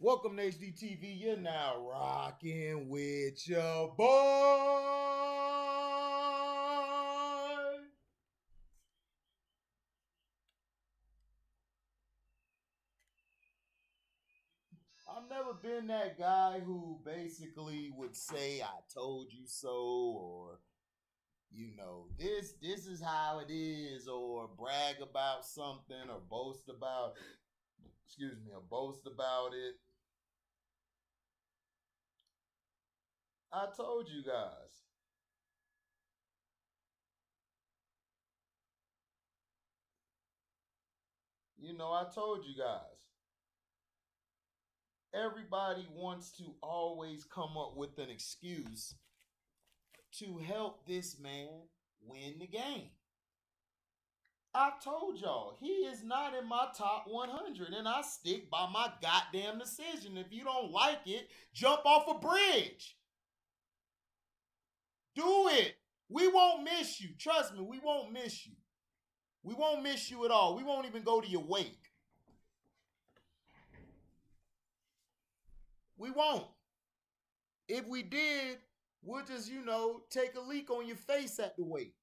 Welcome to HDTV. You're now rocking with your boy. I've never been that guy who basically would say "I told you so" or this is how it is, or brag about something, or boast about it. I told you guys. I told you guys. Everybody wants to always come up with an excuse to help this man win the game. I told y'all, he is not in my top 100, and I stick by my goddamn decision. If you don't like it, jump off a bridge. Do it. We won't miss you. Trust me, we won't miss you. We won't miss you at all. We won't even go to your wake. We won't. If we did, we'll just, take a leak on your face at the wake.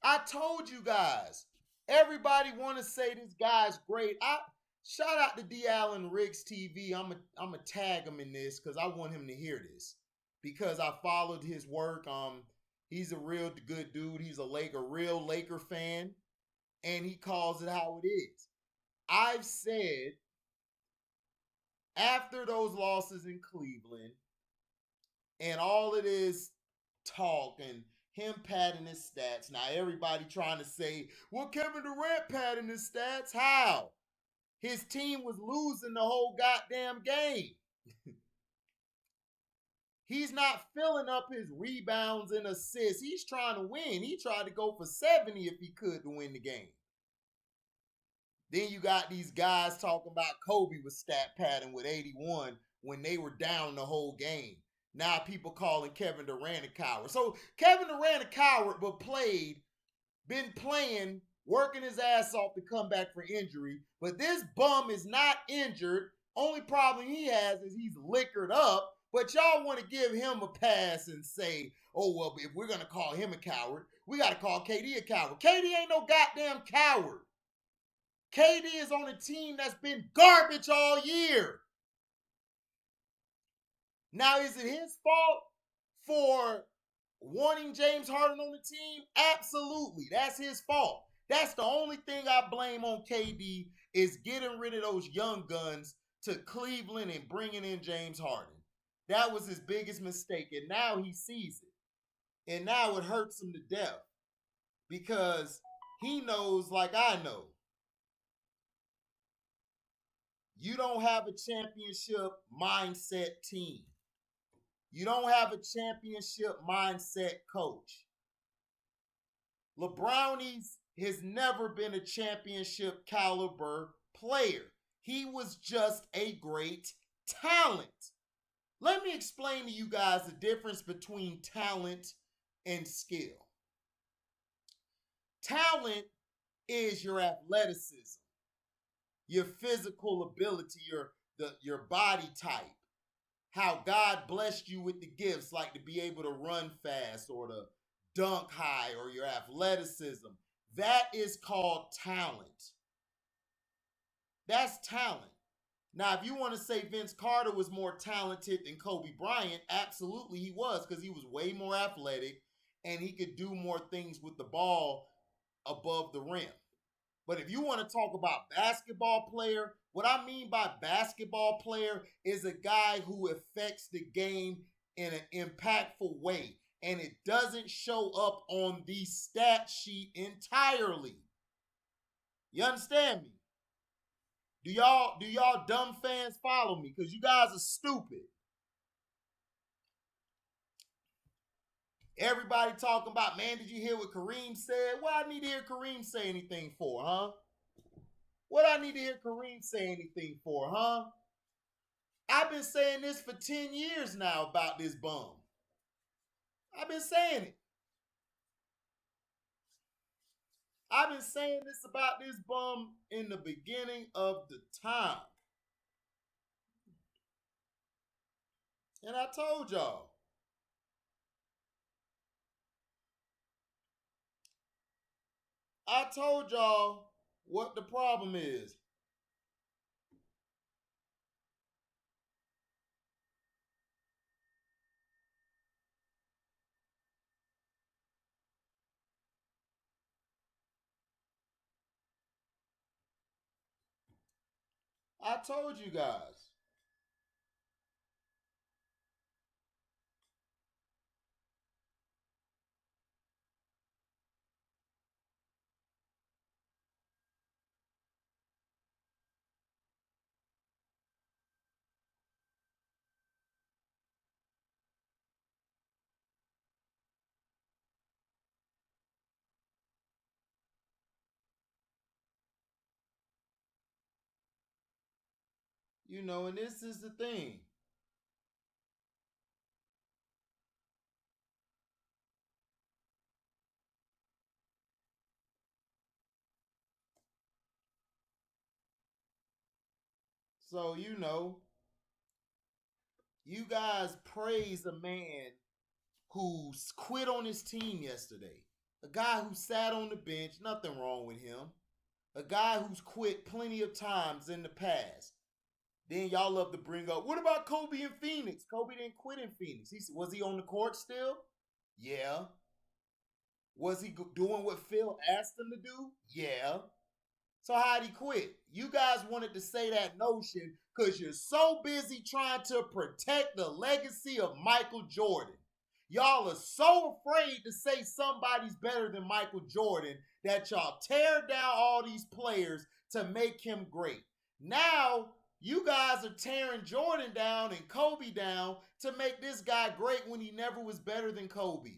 I told you guys. Everybody want to say this guy's great. I shout out to D. Allen Riggs TV. I'm a tag him in this because I want him to hear this because I followed his work. He's a real good dude. He's a real Laker fan, and he calls it how it is. I've said after those losses in Cleveland, and all it is talk and him padding his stats. Now everybody trying to say, well, Kevin Durant padding his stats. How? His team was losing the whole goddamn game. He's not filling up his rebounds and assists. He's trying to win. He tried to go for 70 if he could to win the game. Then you got these guys talking about Kobe was stat padding with 81 when they were down the whole game. Now people calling Kevin Durant a coward. So Kevin Durant a coward, but been playing, working his ass off to come back for injury. But this bum is not injured. Only problem he has is he's liquored up. But y'all want to give him a pass and say, oh, well, if we're going to call him a coward, we got to call KD a coward. KD ain't no goddamn coward. KD is on a team that's been garbage all year. Now, is it his fault for wanting James Harden on the team? Absolutely. That's his fault. That's the only thing I blame on KD is getting rid of those young guns to Cleveland and bringing in James Harden. That was his biggest mistake, and now he sees it. And now it hurts him to death because he knows, like I know, you don't have a championship mindset team. You don't have a championship mindset coach. LeBrownies has never been a championship caliber player. He was just a great talent. Let me explain to you guys the difference between talent and skill. Talent is your athleticism, your physical ability, your body type. How God blessed you with the gifts, like to be able to run fast or to dunk high, or your athleticism. That is called talent. That's talent. Now, if you want to say Vince Carter was more talented than Kobe Bryant, absolutely he was, because he was way more athletic and he could do more things with the ball above the rim. But if you want to talk about basketball player, what I mean by basketball player is a guy who affects the game in an impactful way. And it doesn't show up on the stat sheet entirely. You understand me? Do y'all dumb fans follow me? Because you guys are stupid. Everybody talking about, man, did you hear what Kareem said? What I need to hear Kareem say anything for, huh? What I need to hear Kareem say anything for, huh? I've been saying this for 10 years now about this bum. I've been saying it. I've been saying this about this bum in the beginning of the time. And I told y'all. I told y'all what the problem is. I told you guys. And this is the thing. So, you guys praise a man who quit on his team yesterday. A guy who sat on the bench, nothing wrong with him. A guy who's quit plenty of times in the past. Then y'all love to bring up, what about Kobe in Phoenix? Kobe didn't quit in Phoenix. Was he on the court still? Yeah. Was he doing what Phil asked him to do? Yeah. So how'd he quit? You guys wanted to say that notion because you're so busy trying to protect the legacy of Michael Jordan. Y'all are so afraid to say somebody's better than Michael Jordan that y'all tear down all these players to make him great. Now, you guys are tearing Jordan down and Kobe down to make this guy great when he never was better than Kobe.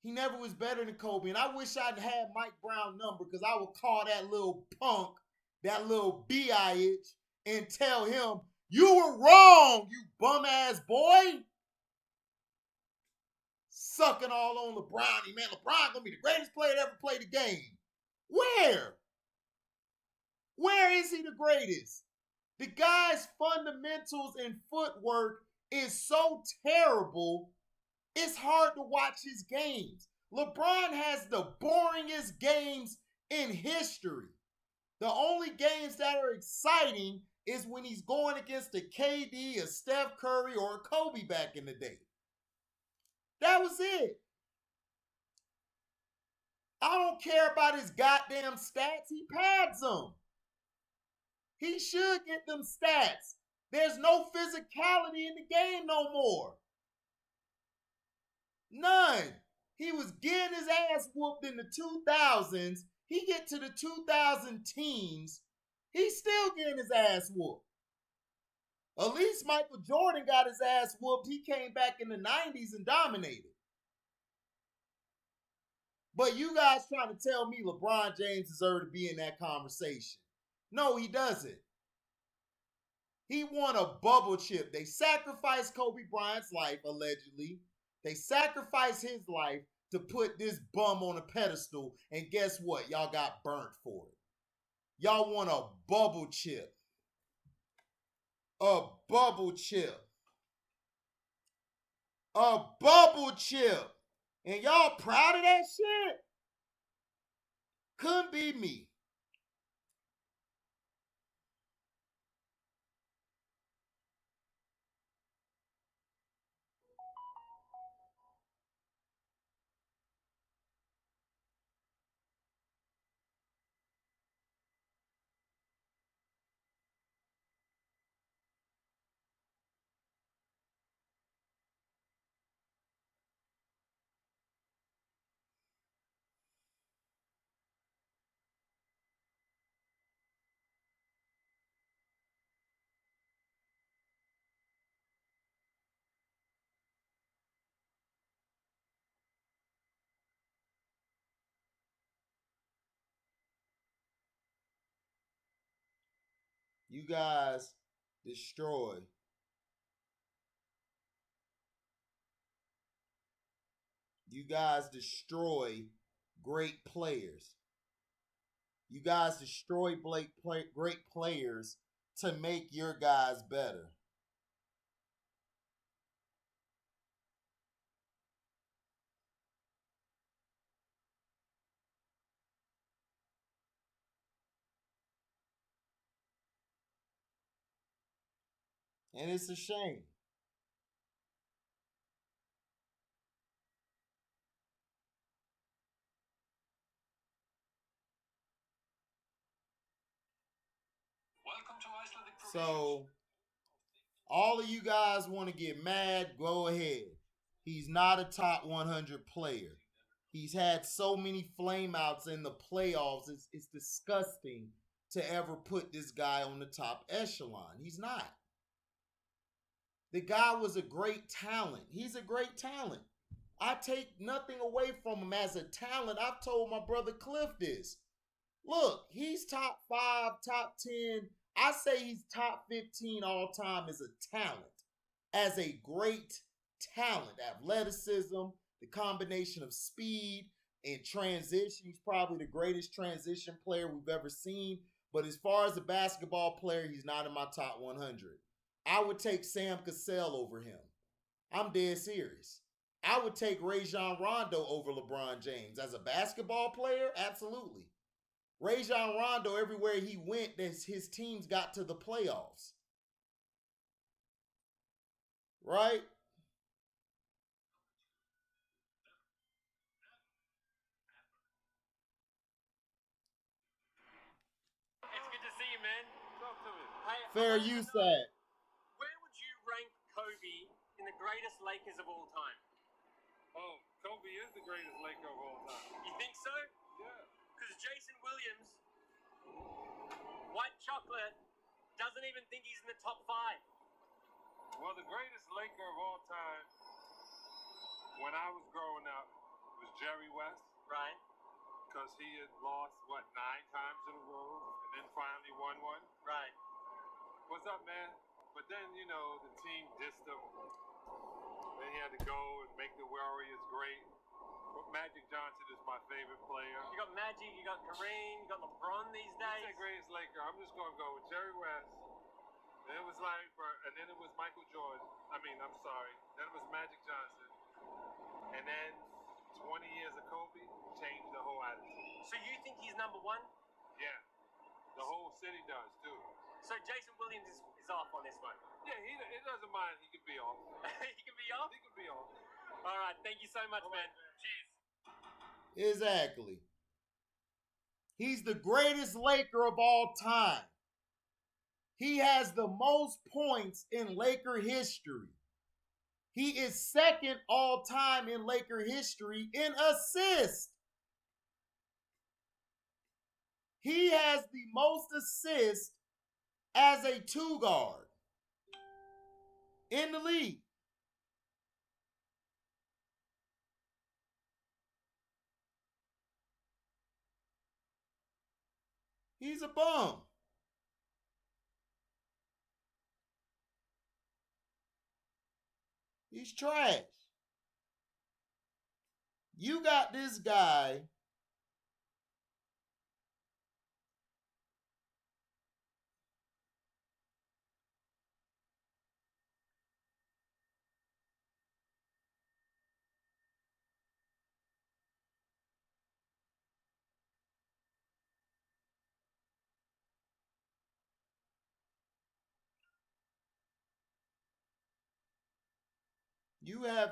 He never was better than Kobe. And I wish I'd had Mike Brown number because I would call that little punk, that little bitch, and tell him, you were wrong, you bum ass boy. Sucking all on LeBrownie. Man, LeBron gonna be the greatest player to ever play the game. Where? Where is he the greatest? The guy's fundamentals and footwork is so terrible, it's hard to watch his games. LeBron has the boringest games in history. The only games that are exciting is when he's going against a KD, a Steph Curry, or a Kobe back in the day. That was it. I don't care about his goddamn stats. He pads them. He should get them stats. There's no physicality in the game no more. None. He was getting his ass whooped in the 2000s. He get to the 2000 teams, he's still getting his ass whooped. At least Michael Jordan got his ass whooped. He came back in the 90s and dominated. But you guys trying to tell me LeBron James deserved to be in that conversation. No, he doesn't. He won a bubble chip. They sacrificed Kobe Bryant's life, allegedly. They sacrificed his life to put this bum on a pedestal. And guess what? Y'all got burnt for it. Y'all want a bubble chip. A bubble chip. A bubble chip. And y'all proud of that shit? Couldn't be me. You guys destroy. You guys destroy great players. You guys destroy great players to make your guys better. And it's a shame. So all of you guys want to get mad, go ahead. He's not a top 100 player. He's had so many flameouts in the playoffs. It's disgusting to ever put this guy on the top echelon. He's not. The guy was a great talent. He's a great talent. I take nothing away from him as a talent. I've told my brother Cliff this. Look, he's top 5, top 10. I say he's top 15 all time as a talent, as a great talent. Athleticism, the combination of speed and transition. He's probably the greatest transition player we've ever seen. But as far as a basketball player, he's not in my top 100. I would take Sam Cassell over him. I'm dead serious. I would take Rajon Rondo over LeBron James. As a basketball player, absolutely. Rajon Rondo, everywhere he went, his teams got to the playoffs. Right? It's good to see you, man. Talk to me. Hey, Fair use that. where would you rank Kobe in the greatest Lakers of all time? Oh, Kobe is the greatest Laker of all time. You think so? Yeah. Because Jason Williams, white chocolate, doesn't even think he's in the top 5. Well, the greatest Laker of all time, when I was growing up, was Jerry West. Right. Because he had lost, 9 times in a row, and then finally won one. Right. What's up, man? But then, the team dissed him. Then he had to go and make the Warriors great. But Magic Johnson is my favorite player. You got Magic, you got Kareem, you got LeBron these days. He's the greatest Laker. I'm just going to go with Jerry West. Then it was Larry Bird, and then it was Michael Jordan. I'm sorry. Then it was Magic Johnson. And then 20 years of Kobe changed the whole attitude. So you think he's number 1? Yeah. The whole city does, too. So Jason Williams is off on this one. Yeah, it doesn't mind. He can be off. He can be off? He can be off. All right. Thank you so much, All man. right, man. Cheers. Exactly. He's the greatest Laker of all time. He has the most points in Laker history. He is second all time in Laker history in assists. He has the most assists as a 2 guard in the league. He's a bum. He's trash. You got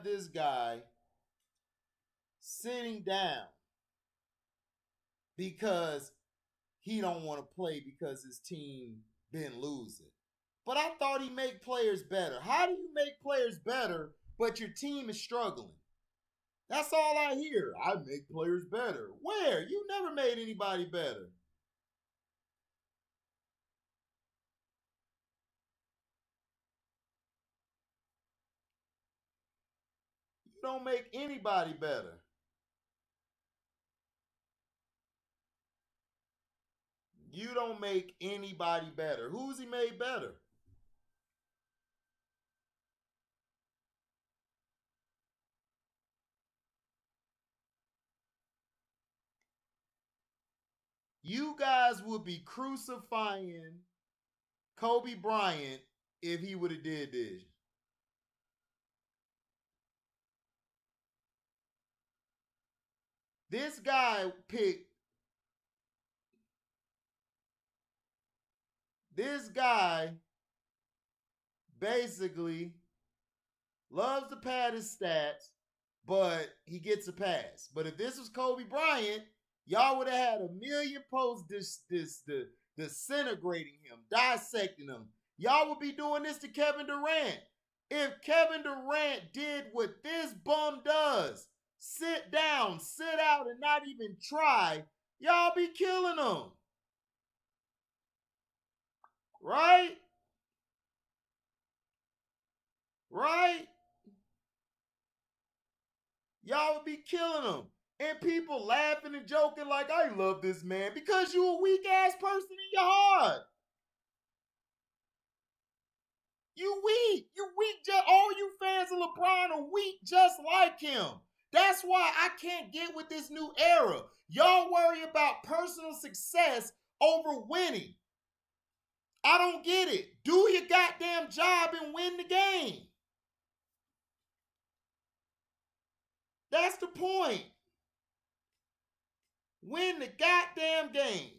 this guy sitting down because he don't want to play because his team been losing. But I thought he make players better. How do you make players better but your team is struggling? That's all I hear. I make players better. Where? You never made anybody better. You don't make anybody better. You don't make anybody better. Who's he made better? You guys would be crucifying Kobe Bryant if he would have did this. This guy picked. This guy basically loves to pad his stats, but he gets a pass. But if this was Kobe Bryant, y'all would have had a million posts disintegrating him, dissecting him. Y'all would be doing this to Kevin Durant. If Kevin Durant did what this bum does, sit down, sit out, and not even try, y'all be killing him. Right? Right? Y'all would be killing him. And people laughing and joking like, I love this man because you a weak ass person in your heart. You weak. You weak. All you fans of LeBron are weak just like him. That's why I can't get with this new era. Y'all worry about personal success over winning. I don't get it. Do your goddamn job and win the game. That's the point. Win the goddamn game.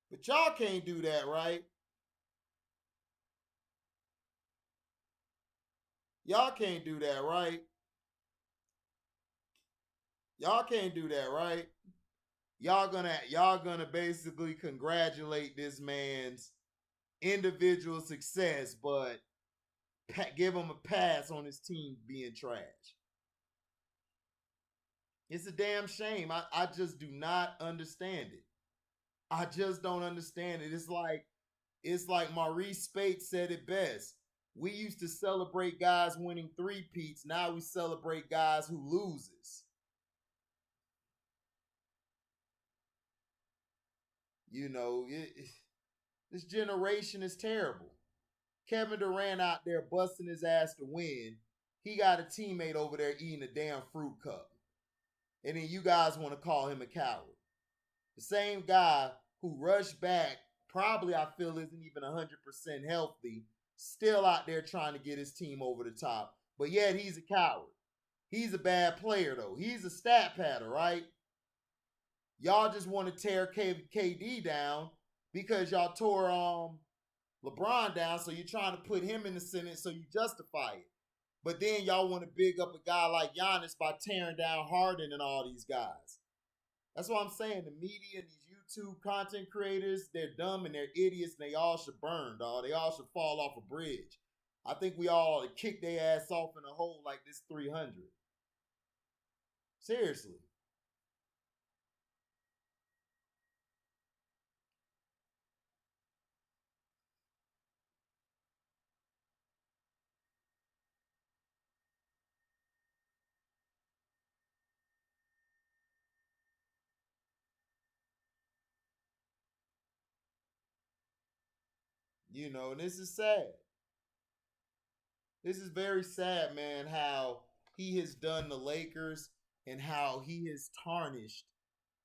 But y'all can't do that, right? Y'all can't do that, right? Y'all can't do that, right? Y'all gonna basically congratulate this man's individual success, but give him a pass on his team being trash. It's a damn shame. I just do not understand it. I just don't understand it. It's like Maurice Spates said it best. We used to celebrate guys winning three-peats. Now we celebrate guys who loses. You know, this generation is terrible. Kevin Durant out there busting his ass to win. He got a teammate over there eating a damn fruit cup. And then you guys want to call him a coward. The same guy who rushed back, probably I feel isn't even 100% healthy, still out there trying to get his team over the top. But yet he's a coward. He's a bad player, though. He's a stat padder, right? Y'all just want to tear KD down because y'all tore LeBron down, so you're trying to put him in the Senate so you justify it. But then y'all want to big up a guy like Giannis by tearing down Harden and all these guys. That's what I'm saying. The media and these YouTube content creators, they're dumb and they're idiots and they all should burn, dog. They all should fall off a bridge. I think we all ought to kick their ass off in a hole like this 300. Seriously. You know, and this is sad. This is very sad, man, how he has done the Lakers and how he has tarnished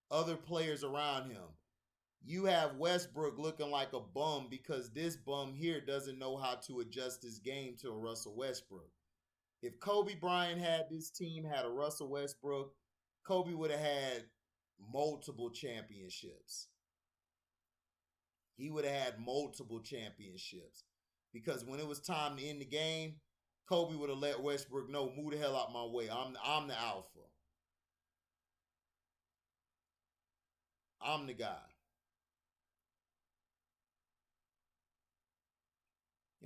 other players around him. You have Westbrook looking like a bum because this bum here doesn't know how to adjust his game to a Russell Westbrook. If Kobe Bryant had this team, had a Russell Westbrook, Kobe would have had multiple championships. He would have had multiple championships. Because when it was time to end the game, Kobe would have let Westbrook know, move the hell out my way. I'm the alpha. I'm the guy.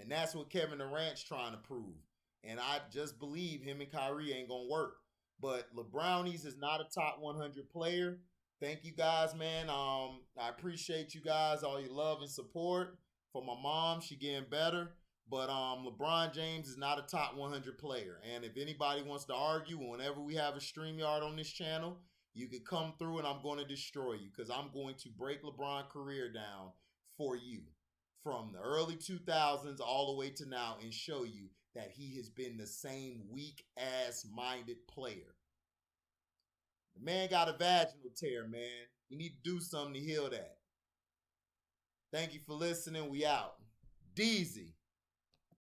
And that's what Kevin Durant's trying to prove. And I just believe him and Kyrie ain't going to work. But LeBrownies is not a top 100 player. Thank you guys, man. I appreciate you guys, all your love and support. For my mom, she getting better. But LeBron James is not a top 100 player. And if anybody wants to argue, whenever we have a StreamYard on this channel, you can come through and I'm going to destroy you because I'm going to break LeBron's career down for you from the early 2000s all the way to now and show you that he has been the same weak-ass-minded player. The man got a vaginal tear, man. You need to do something to heal that. Thank you for listening. We out. Deezy.